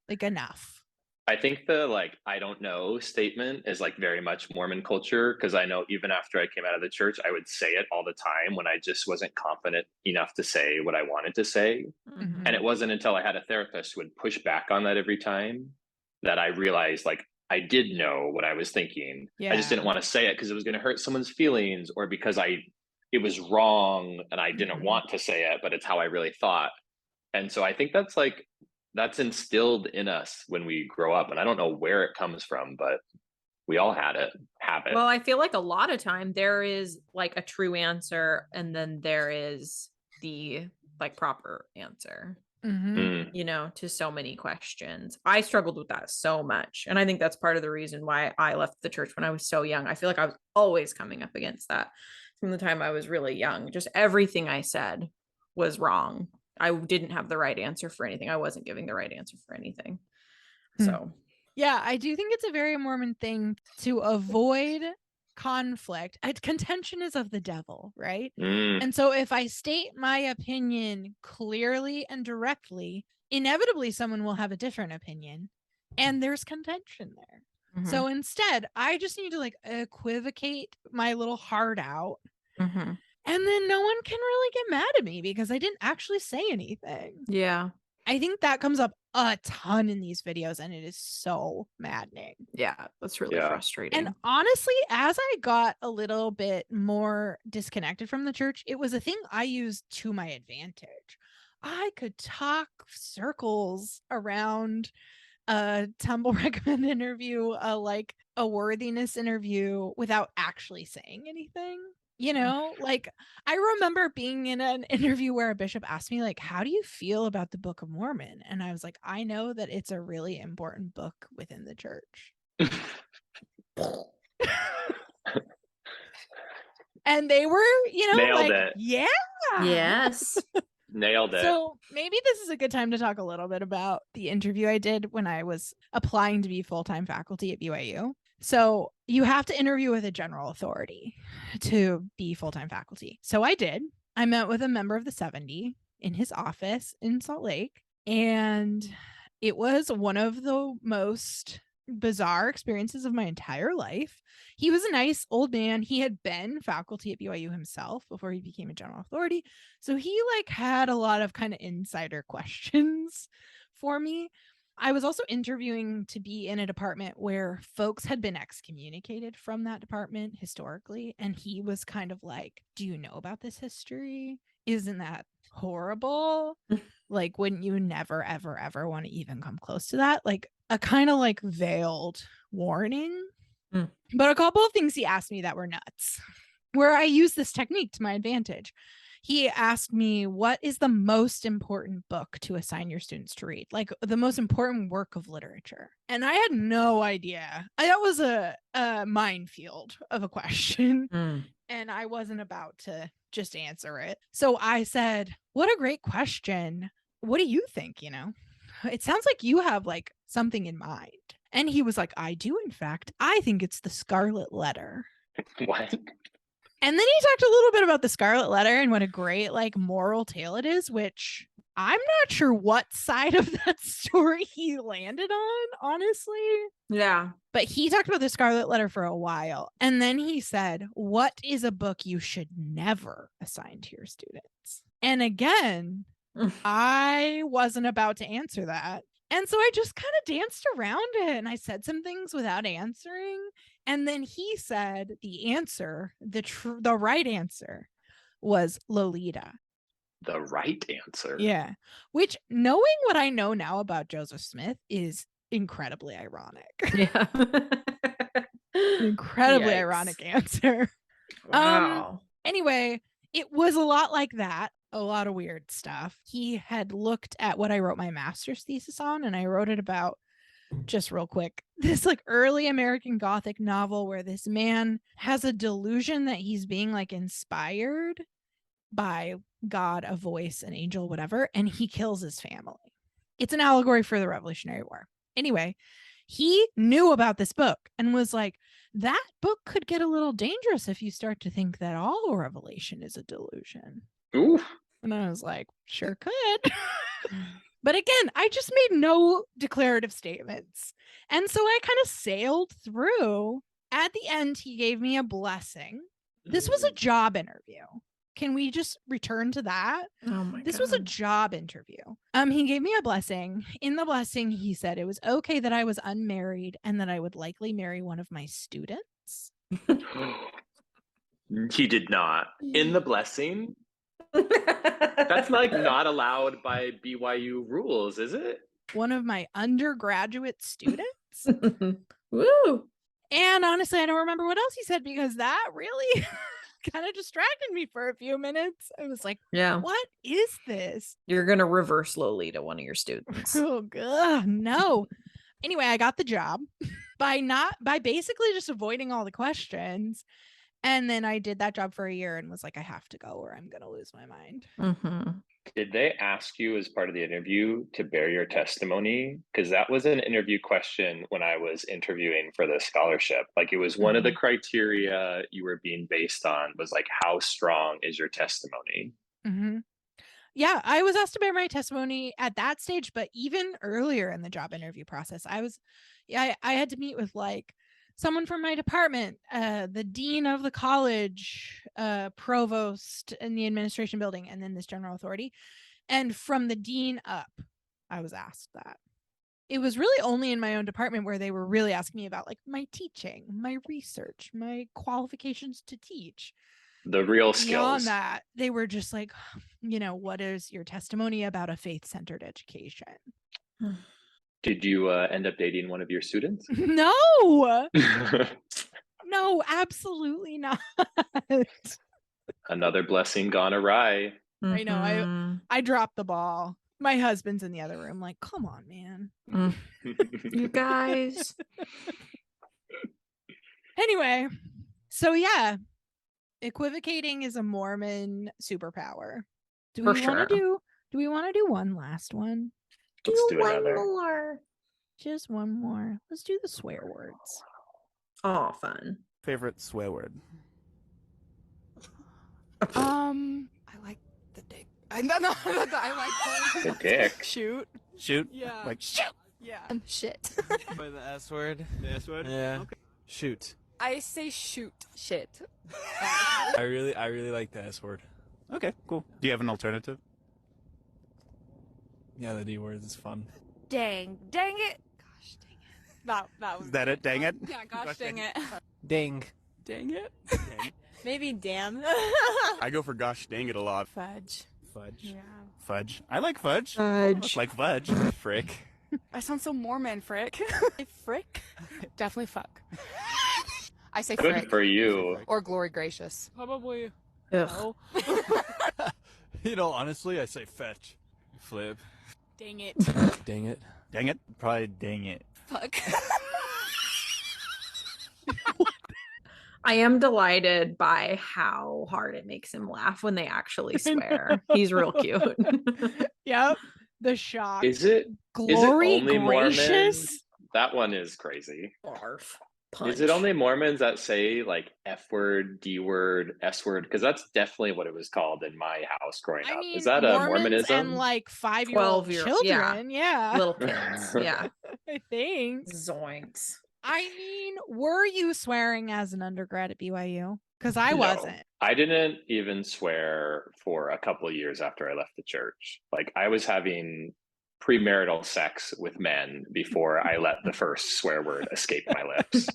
Like enough.
I think the like I don't know statement is like very much Mormon culture, because I know even after I came out of the church, I would say it all the time when I just wasn't confident enough to say what I wanted to say. And it wasn't until I had a therapist who would push back on that every time that I realized like I did know what I was thinking. I just didn't want to say it because it was going to hurt someone's feelings or because it was wrong and I didn't want to say it, but it's how I really thought. And so I think that's instilled in us when we grow up. And I don't know where it comes from, but we all have it.
Well, I feel like a lot of time there is like a true answer and then there is the like proper answer, you know, to so many questions. I struggled with that so much. And I think that's part of the reason why I left the church when I was so young. I feel like I was always coming up against that from the time I was really young. Just everything I said was wrong. I didn't have the right answer for anything. I wasn't giving the right answer for anything. So,
yeah, I do think it's a very Mormon thing to avoid conflict. Contention is of the devil, right? And so if I state my opinion clearly and directly, inevitably someone will have a different opinion and there's contention there. So instead, I just need to like equivocate my little heart out. And then no one can really get mad at me because I didn't actually say anything.
Yeah.
I think that comes up a ton in these videos and it is so maddening.
Yeah, that's really frustrating.
And honestly, as I got a little bit more disconnected from the church, it was a thing I used to my advantage. I could talk circles around a Tumble recommend interview, like a worthiness interview without actually saying anything. You know, like I remember being in an interview where a bishop asked me, like, how do you feel about the Book of Mormon? And I was like, I know that it's a really important book within the church. And they were, you know,
nailed
like,
it.
Yeah.
Yes.
Nailed it.
So maybe this is a good time to talk a little bit about the interview I did when I was applying to be full-time faculty at BYU. So you have to interview with a general authority to be full-time faculty. So I did. I met with a member of the 70 in his office in Salt Lake, and it was one of the most bizarre experiences of my entire life. He was a nice old man. He had been faculty at BYU himself before he became a general authority. So he like had a lot of kind of insider questions for me. I was also interviewing to be in a department where folks had been excommunicated from that department historically. And he was kind of like, do you know about this history? Isn't that horrible? Like, wouldn't you never, ever, ever want to even come close to that? Like a kind of like veiled warning. But a couple of things he asked me that were nuts, where I used this technique to my advantage. He asked me, what is the most important book to assign your students to read? Like the most important work of literature. And I had no idea. That was a minefield of a question. And I wasn't about to just answer it. So I said, what a great question. What do you think? You know, it sounds like you have like something in mind. And he was like, I do, in fact. I think it's the Scarlet Letter.
What?
And then he talked a little bit about the Scarlet Letter and what a great like moral tale it is, which I'm not sure what side of that story he landed on, honestly.
Yeah.
But he talked about the Scarlet Letter for a while. And then he said, what is a book you should never assign to your students? And again, I wasn't about to answer that. And so I just kind of danced around it and I said some things without answering. And then he said the answer, the right answer was Lolita.
The right answer?
Yeah. Which, knowing what I know now about Joseph Smith, is incredibly ironic.
Yeah.
Incredibly
Yikes.
ironic answer.
Wow.
Anyway, it was a lot like that. A lot of weird stuff. He had looked at what I wrote my master's thesis on, and I wrote it about, just real quick, this like early American Gothic novel where this man has a delusion that he's being like inspired by God, a voice, an angel, whatever, and he kills his family. It's an allegory for the Revolutionary War. Anyway, he knew about this book and was like, that book could get a little dangerous if you start to think that all revelation is a delusion.
Ooh.
And I was like, sure could. But again, I just made no declarative statements. And so I kind of sailed through. At the end, he gave me a blessing. This was a job interview. Can we just return to that?
Oh my
This
God.
was a job interview. He gave me a blessing. In the blessing, he said it was okay that I was unmarried and that I would likely marry one of my students.
He did not. In the blessing? That's like not allowed by BYU rules, is it?
One of my undergraduate students.
Woo!
And honestly, I don't remember what else he said because that really kind of distracted me for a few minutes. I was like,
Yeah.
what is this?
You're going to reverse Lolita, one of your students.
Oh, God, no. Anyway, I got the job by basically just avoiding all the questions. And then I did that job for a year and was like, I have to go or I'm going to lose my mind.
Mm-hmm.
Did they ask you as part of the interview to bear your testimony? Because that was an interview question when I was interviewing for the scholarship. Like it was one of the criteria you were being based on was like, how strong is your testimony?
Mm-hmm. Yeah, I was asked to bear my testimony at that stage, but even earlier in the job interview process, I had to meet with like someone from my department, the dean of the college, provost in the administration building, and then this general authority. And from the dean up, I was asked that. It was really only in my own department where they were really asking me about like my teaching, my research, my qualifications to teach.
The real skills.
Beyond that, they were just like, what is your testimony about a faith-centered education?
Did you end up dating one of your students?
No. No, absolutely not.
Another blessing gone awry.
I know. I dropped the ball. My husband's in the other room like, come on, man.
You guys.
Anyway, so yeah, equivocating is a Mormon superpower. Do we want to do one last one?
Let's do
one
another.
more.
Just one more. Let's do the swear words.
Oh, fun.
Favorite swear word?
I like the dick. I like
the dick.
Shoot.
Shoot?
Yeah.
Like shoot.
Yeah. Shit.
By the S word.
The S word?
Yeah.
Okay. Shoot.
I say shoot. Shit.
I really like the S word.
Okay, cool. Do you have an alternative?
Yeah, the D word is fun.
Dang it. Gosh dang it. That was
Is that it? Dang it?
Yeah, gosh dang it.
Dang.
Dang it.
Dang.
Maybe damn.
I go for gosh dang it a lot.
Fudge.
Fudge.
Yeah.
Fudge. I like fudge.
Fudge.
Like fudge. Frick.
I sound so Mormon, frick. Frick? Definitely fuck. I say
Good
frick.
for you.
Or glory gracious.
Probably.
Ugh.
Honestly, I say fetch. Flip.
Dang it.
Dang it.
Dang it.
Probably dang it.
Fuck.
I am delighted by how hard it makes him laugh when they actually swear. He's real cute.
Yep. The shock.
Is it
Glory
only
gracious?
Mormon? That one is crazy.
Barf. punch.
Is it only Mormons that say like F word, D word, S word? Because that's definitely what it was called in my house growing up. Is that a
Mormons
Mormonism?
and like 5-year-old
12-year
children. Yeah.
Little kids. Yeah.
I think.
Zoinks.
I mean, were you swearing as an undergrad at BYU? Because I
No,
wasn't.
I didn't even swear for a couple of years after I left the church. Like I was having premarital sex with men before I let the first swear word escape my lips.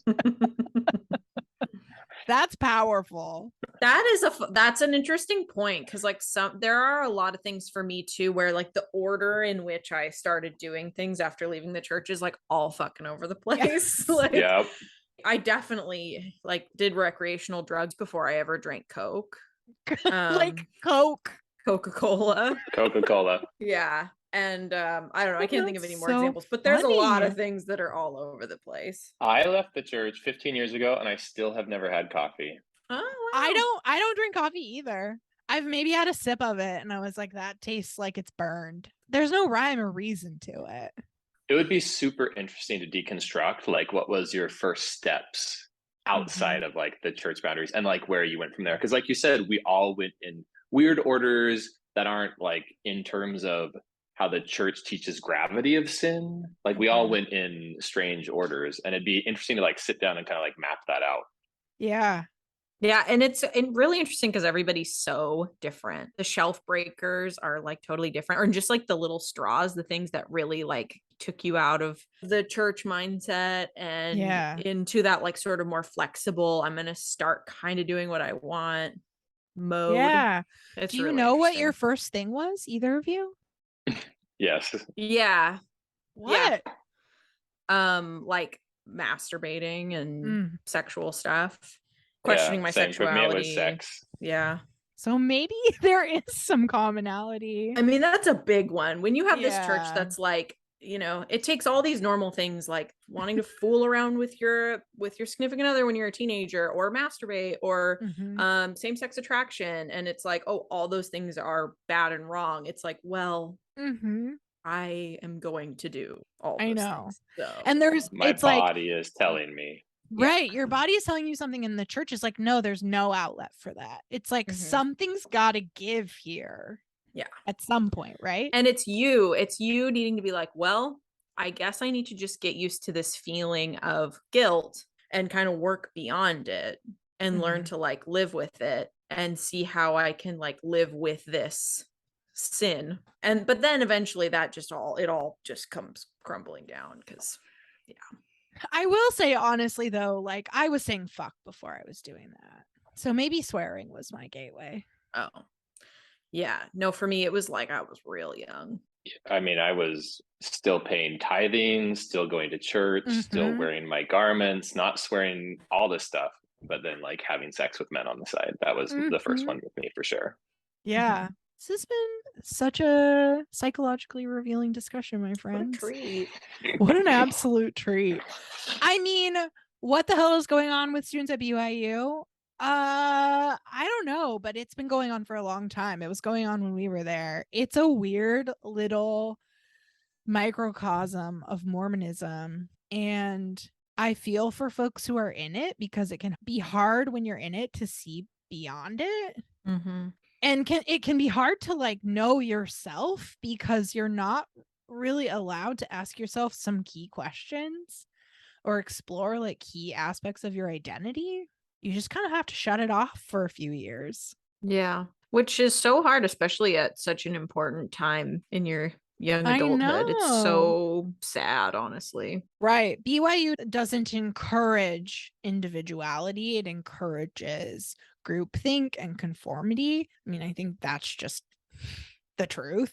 That's powerful.
That's an interesting point, because like there are a lot of things for me too where like the order in which I started doing things after leaving the church is like all fucking over the place. Like
Yep.
I definitely like did recreational drugs before I ever drank Coke.
Like Coke.
Coca-Cola.
Coca-Cola.
Yeah. And I don't know, I can't think of any more
so
examples, but there's a lot
funny.
of things that are all over the place.
I left the church 15 years ago and I still have never had coffee.
Oh, wow.
I don't drink coffee either. I've maybe had a sip of it and I was like, that tastes like it's burned. There's no rhyme or reason to it.
It would be super interesting to deconstruct like what was your first steps outside of like the church boundaries and like where you went from there. Because like you said, we all went in weird orders that aren't like in terms of how the church teaches gravity of sin. Like we all went in strange orders, and it'd be interesting to like sit down and kind of like map that out.
Yeah.
Yeah, and it's really interesting because everybody's so different. The shelf breakers are like totally different, or just like the little straws, the things that really like took you out of the church mindset and into that like sort of more flexible, I'm going to start kind of doing what I want mode.
Yeah.
It's
Do you
really
know what your first thing was, either of you?
Yes.
Yeah.
What?
Yeah. Like masturbating and sexual stuff. Questioning my sexuality.
For me, it was sex.
Yeah.
So maybe there is some commonality.
I mean, that's a big one. When you have this church that's like, you know, it takes all these normal things like wanting to fool around with your significant other when you're a teenager, or masturbate, or same-sex attraction, and it's like, oh, all those things are bad and wrong. It's like, well, I am going to do all those things. So.
And
my body is telling me.
Right. Your body is telling you something, and the church is like, no, there's no outlet for that. It's like something's got to give here.
Yeah.
At some point, right?
And it's you needing to be like, well, I guess I need to just get used to this feeling of guilt and kind of work beyond it and learn to like live with it and see how I can like live with this sin. But then eventually that just it all just comes crumbling down, because
I will say honestly though, like I was saying fuck before I was doing that. So maybe swearing was my gateway.
Oh. Yeah. No, for me it was like I was real young.
I mean, I was still paying tithing, still going to church, still wearing my garments, not swearing, all this stuff, but then like having sex with men on the side. That was the first one with me for sure.
Yeah. This has been such a psychologically revealing discussion, my friends.
What a treat.
What an absolute treat. I mean, what the hell is going on with students at BYU? I don't know, but it's been going on for a long time. It was going on when we were there. It's a weird little microcosm of Mormonism, and I feel for folks who are in it, because it can be hard when you're in it to see beyond it. And it can be hard to like know yourself, because you're not really allowed to ask yourself some key questions or explore like key aspects of your identity. You just kind of have to shut it off for a few years.
Yeah. Which is so hard, especially at such an important time in your young adulthood. It's so sad, honestly.
Right. BYU doesn't encourage individuality. It encourages groupthink and conformity. I mean, I think that's just the truth.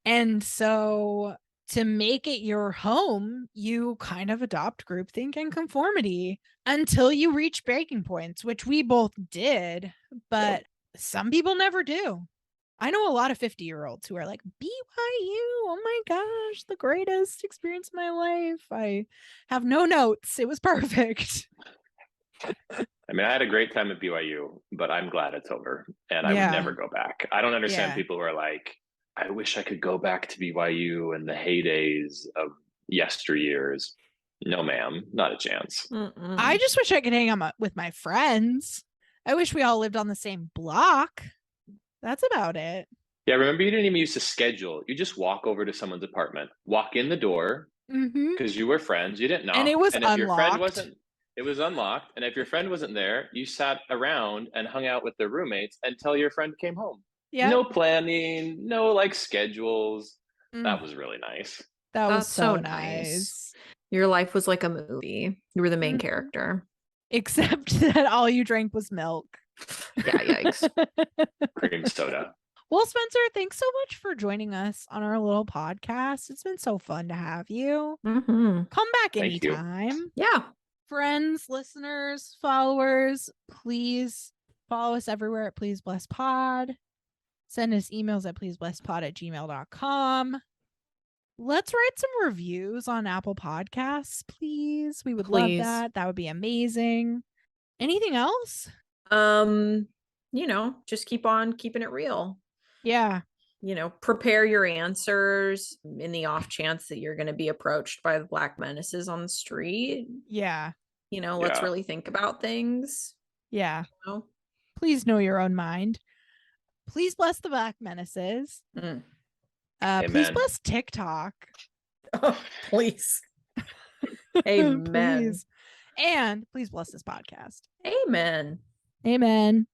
And so to make it your home, you kind of adopt groupthink and conformity until you reach breaking points, which we both did, but some people never do. I know a lot of 50-year-olds who are like, BYU, oh my gosh, the greatest experience of my life. I have no notes. It was perfect.
I mean, I had a great time at BYU, but I'm glad it's over, and I would never go back. I don't understand people who are like, I wish I could go back to BYU in the heydays of yesteryears. No, ma'am, not a chance.
I just wish I could hang out with my friends. I wish we all lived on the same block. That's about it.
Yeah, remember you didn't even use to schedule. You just walk over to someone's apartment, walk in the door, because you were friends. You didn't knock.
And it was
if your friend
unlocked.
it was unlocked. And if your friend wasn't there, you sat around and hung out with their roommates until your friend came home.
Yeah.
No planning, no like schedules. That was really nice.
That was
That's
so
so
nice.
Your life was like a movie. You were the main character.
Except that all you drank was milk.
Yeah, yikes.
Cream soda.
Well, Spencer, thanks so much for joining us on our little podcast. It's been so fun to have you.
Mm-hmm.
Come back
Thank you.
anytime.
Yeah.
Friends, listeners, followers, please follow us everywhere at Please Bless Pod. Send us emails at pleaseblesspod@gmail.com. Let's write some reviews on Apple Podcasts, please. We would love that. That would be amazing. Anything else?
Just keep on keeping it real.
Yeah.
Prepare your answers in the off chance that you're going to be approached by the Black Menaces on the street.
Yeah.
Let's really think about things.
Yeah. Please know your own mind. Please bless the Black Menaces. Please bless TikTok.
Oh, please. Amen.
Please. And please bless this podcast.
Amen.
Amen.